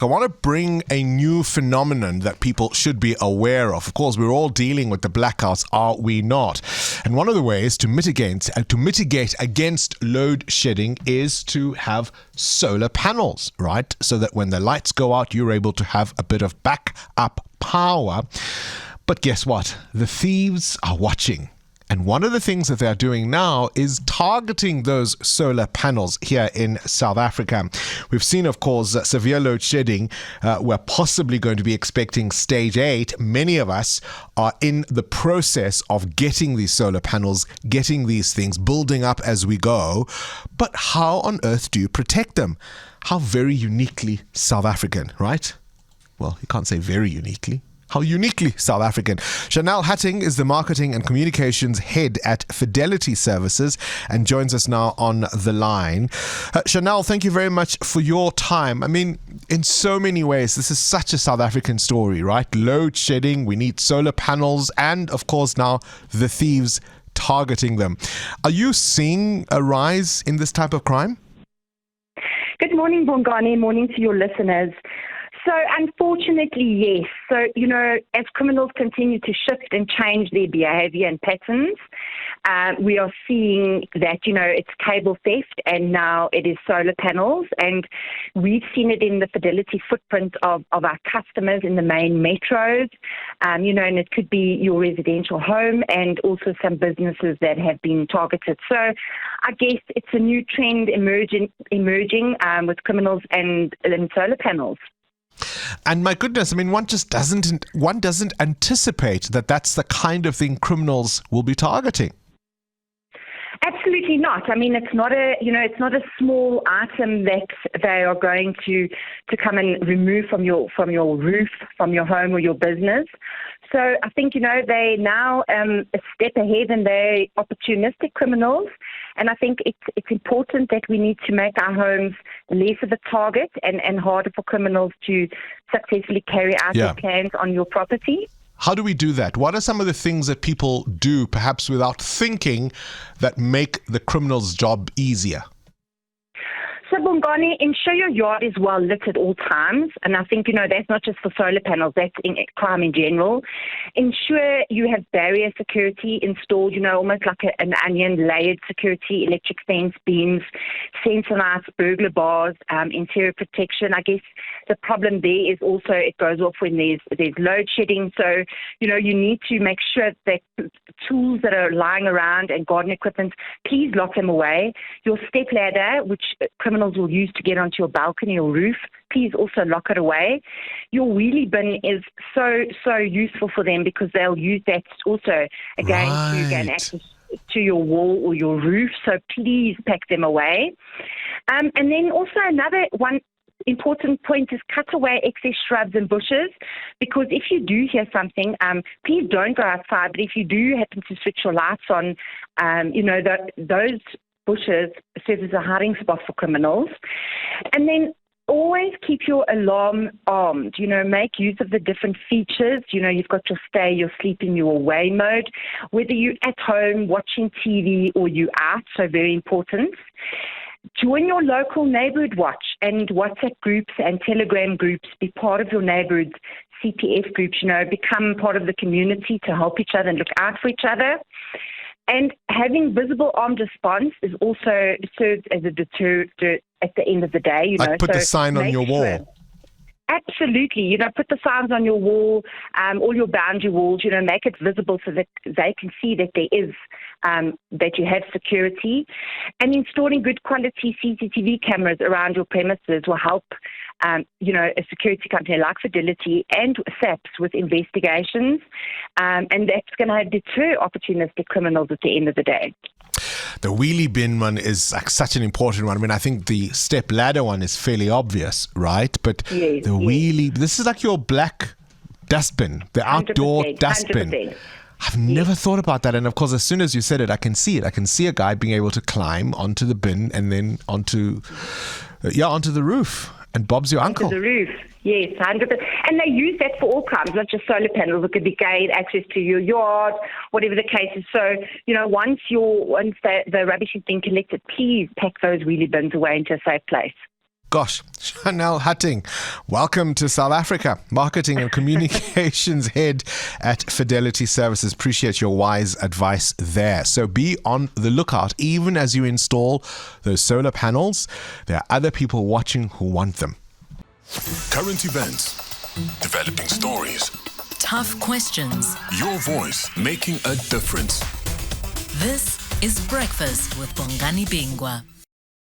I want to bring a new phenomenon that people should be aware of. Of course, we're all dealing with the blackouts, are we not? And one of the ways to mitigate against load shedding is to have solar panels, right? So that when the lights go out, you're able to have a bit of backup power. But guess what? The thieves are watching. And one of the things that they're doing now is targeting those solar panels here in South Africa. We've seen, of course, severe load shedding. We're possibly going to be expecting stage 8. Many of us are in the process of getting these solar panels, getting these things, building up as we go. But how on earth do you protect them? How very uniquely South African, right? Well, you can't say very uniquely. How uniquely South African. Chanel Hatting is the Marketing and Communications Head at Fidelity Services and joins us now on the line. Chanel, thank you very much for your time. I mean, in so many ways, this is such a South African story, right? Load shedding, we need solar panels, and of course now the thieves targeting them. Are you seeing a rise in this type of crime? Good morning, Bongani. Morning to your listeners. So unfortunately, yes. So, as criminals continue to shift and change their behavior and patterns, we are seeing that, it's cable theft and now it is solar panels. And we've seen it in the Fidelity footprint of our customers in the main metros, and it could be your residential home and also some businesses that have been targeted. So I guess it's a new trend emerging with criminals and solar panels. And my goodness, I mean, one doesn't anticipate that that's the kind of thing criminals will be targeting. Absolutely not. I mean, it's not a small item that they are going to come and remove from your roof, from your home or your business. So I think, they now a step ahead and they're opportunistic criminals. And I think it's important that we need to make our homes less of a target and harder for criminals to successfully carry out their plans on your property. How do we do that? What are some of the things that people do, perhaps without thinking, that make the criminal's job easier? So, Bongani, ensure your yard is well lit at all times. And I think, that's not just for solar panels, that's in crime in general. Ensure you have barrier security installed, almost like an onion, layered security, electric fence, beams, sensor lights, burglar bars, interior protection. I guess the problem there is also it goes off when there's load shedding. So, you need to make sure that tools that are lying around and garden equipment, please lock them away. Your step ladder, which criminals will use to get onto your balcony or roof, please also lock it away. Your wheelie bin is so useful for them because they'll use that also again to gain access to your wall or your roof. So please pack them away. And then also another one important point is cut away excess shrubs and bushes, because if you do hear something, please don't go outside. But if you do happen to switch your lights on, those bushes serve as a hiding spot for criminals. And then always keep your alarm armed. Make use of the different features. You've got your stay, your sleeping, your away mode, whether you're at home watching TV or you out, so very important. Join your local neighborhood watch and WhatsApp groups and Telegram groups. Be part of your neighborhood's CPF groups, become part of the community to help each other and look out for each other. And having visible armed response is also serves as a deterrent at the end of the day. Like put the sign on your wall. Absolutely. Put the signs on your wall, all your boundary walls, make it visible so that they can see that there is, that you have security. And installing good quality CCTV cameras around your premises will help, a security company like Fidelity and SAPS with investigations. And that's going to deter opportunistic criminals at the end of the day. The wheelie bin one is like such an important one. I mean, I think the step ladder one is fairly obvious, right? But wheelie, this is like your black dustbin, the outdoor 100%, dustbin. 100%. I've never thought about that. And of course, as soon as you said it, I can see it. I can see a guy being able to climb onto the bin and then onto the roof. And Bob's your uncle. Onto the roof. Yes, 100%. And they use that for all crimes, not just solar panels. It could be gain access to your yard, whatever the case is. So, once the rubbish has been collected, please pack those wheelie bins away into a safe place. Gosh, Chanel Hutting, welcome to South Africa. Marketing and Communications Head at Fidelity Services. Appreciate your wise advice there. So be on the lookout. Even as you install those solar panels, there are other people watching who want them. Current events, developing stories, tough questions. your voice making a difference. This is Breakfast with Bongani Bingwa.